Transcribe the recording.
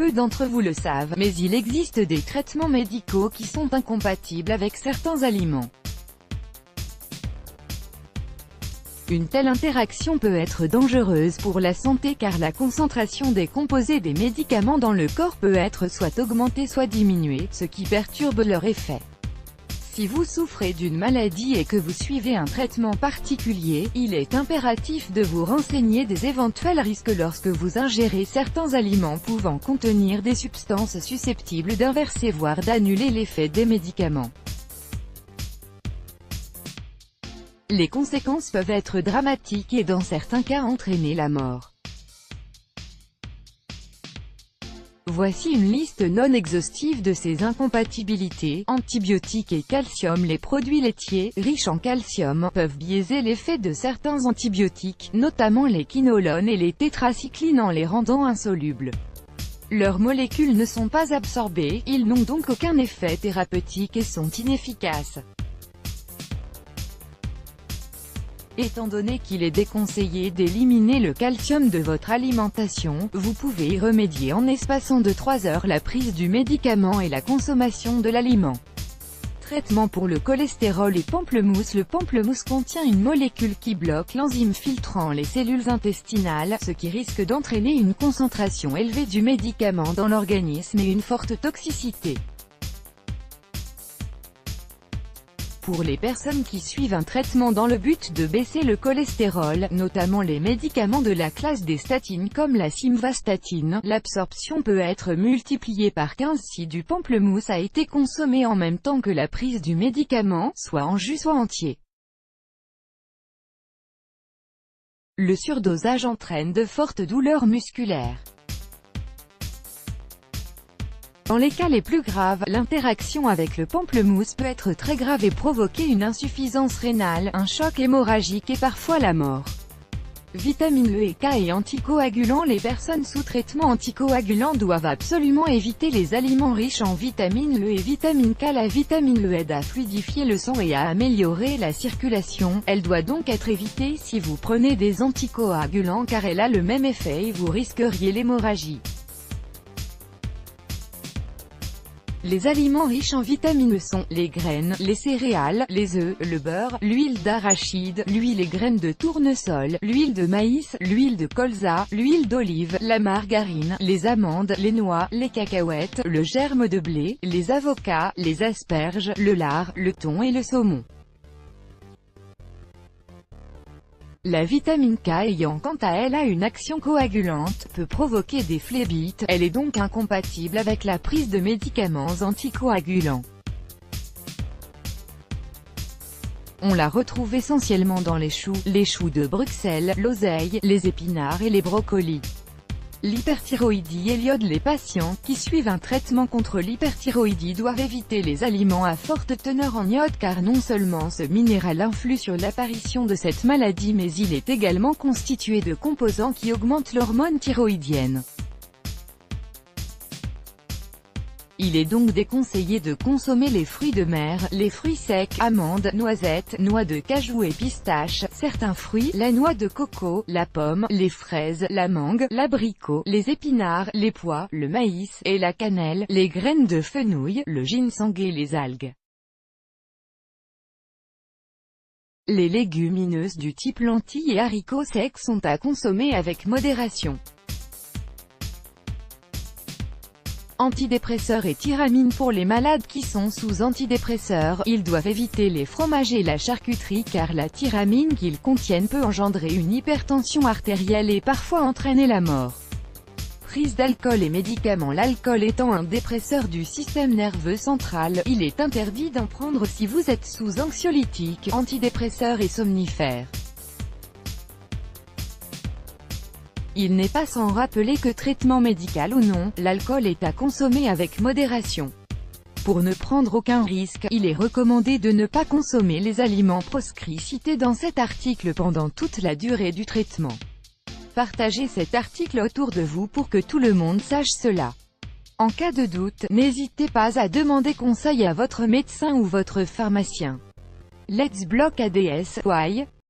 peu d'entre vous le savent, mais il existe des traitements médicaux qui sont incompatibles avec certains aliments. Une telle interaction peut être dangereuse pour la santé car la concentration des composés des médicaments dans le corps peut être soit augmentée soit diminuée, ce qui perturbe leur effet. Si vous souffrez d'une maladie et que vous suivez un traitement particulier, il est impératif de vous renseigner des éventuels risques lorsque vous ingérez certains aliments pouvant contenir des substances susceptibles d'inverser voire d'annuler l'effet des médicaments. Les conséquences peuvent être dramatiques et dans certains cas entraîner la mort. Voici une liste non exhaustive de ces incompatibilités. Antibiotiques et calcium. Les produits laitiers, riches en calcium, peuvent biaiser l'effet de certains antibiotiques, notamment les quinolones et les tétracyclines en les rendant insolubles. Leurs molécules ne sont pas absorbées, ils n'ont donc aucun effet thérapeutique et sont inefficaces. Étant donné qu'il est déconseillé d'éliminer le calcium de votre alimentation, vous pouvez y remédier en espaçant de 3 heures la prise du médicament et la consommation de l'aliment. Traitement pour le cholestérol et pamplemousse. Le pamplemousse contient une molécule qui bloque l'enzyme filtrant les cellules intestinales, ce qui risque d'entraîner une concentration élevée du médicament dans l'organisme et une forte toxicité. Pour les personnes qui suivent un traitement dans le but de baisser le cholestérol, notamment les médicaments de la classe des statines comme la simvastatine, l'absorption peut être multipliée par 15 si du pamplemousse a été consommé en même temps que la prise du médicament, soit en jus soit entier. Le surdosage entraîne de fortes douleurs musculaires. Dans les cas les plus graves, l'interaction avec le pamplemousse peut être très grave et provoquer une insuffisance rénale, un choc hémorragique et parfois la mort. Vitamine E et K et anticoagulants. Les personnes sous traitement anticoagulant doivent absolument éviter les aliments riches en vitamine E et vitamine K. La vitamine E aide à fluidifier le sang et à améliorer la circulation, elle doit donc être évitée si vous prenez des anticoagulants car elle a le même effet et vous risqueriez l'hémorragie. Les aliments riches en vitamines sont les graines, les céréales, les œufs, le beurre, l'huile d'arachide, l'huile et graines de tournesol, l'huile de maïs, l'huile de colza, l'huile d'olive, la margarine, les amandes, les noix, les cacahuètes, le germe de blé, les avocats, les asperges, le lard, le thon et le saumon. La vitamine K ayant quant à elle une action coagulante, peut provoquer des phlébites, elle est donc incompatible avec la prise de médicaments anticoagulants. On la retrouve essentiellement dans les choux de Bruxelles, l'oseille, les épinards et les brocolis. L'hyperthyroïdie. Iode. Les patients qui suivent un traitement contre l'hyperthyroïdie doivent éviter les aliments à forte teneur en iode car non seulement ce minéral influe sur l'apparition de cette maladie mais il est également constitué de composants qui augmentent l'hormone thyroïdienne. Il est donc déconseillé de consommer les fruits de mer, les fruits secs, amandes, noisettes, noix de cajou et pistaches, certains fruits, la noix de coco, la pomme, les fraises, la mangue, l'abricot, les épinards, les pois, le maïs, et la cannelle, les graines de fenouil, le ginseng et les algues. Les légumineuses du type lentilles et haricots secs sont à consommer avec modération. Antidépresseurs et tyramine. Pour les malades qui sont sous antidépresseurs, ils doivent éviter les fromages et la charcuterie car la tyramine qu'ils contiennent peut engendrer une hypertension artérielle et parfois entraîner la mort. Prise d'alcool et médicaments. L'alcool étant un dépresseur du système nerveux central, il est interdit d'en prendre si vous êtes sous anxiolytiques, antidépresseurs et somnifères. Il n'est pas sans rappeler que traitement médical ou non, l'alcool est à consommer avec modération. Pour ne prendre aucun risque, il est recommandé de ne pas consommer les aliments proscrits cités dans cet article pendant toute la durée du traitement. Partagez cet article autour de vous pour que tout le monde sache cela. En cas de doute, n'hésitez pas à demander conseil à votre médecin ou votre pharmacien. Let's block ADS. Why?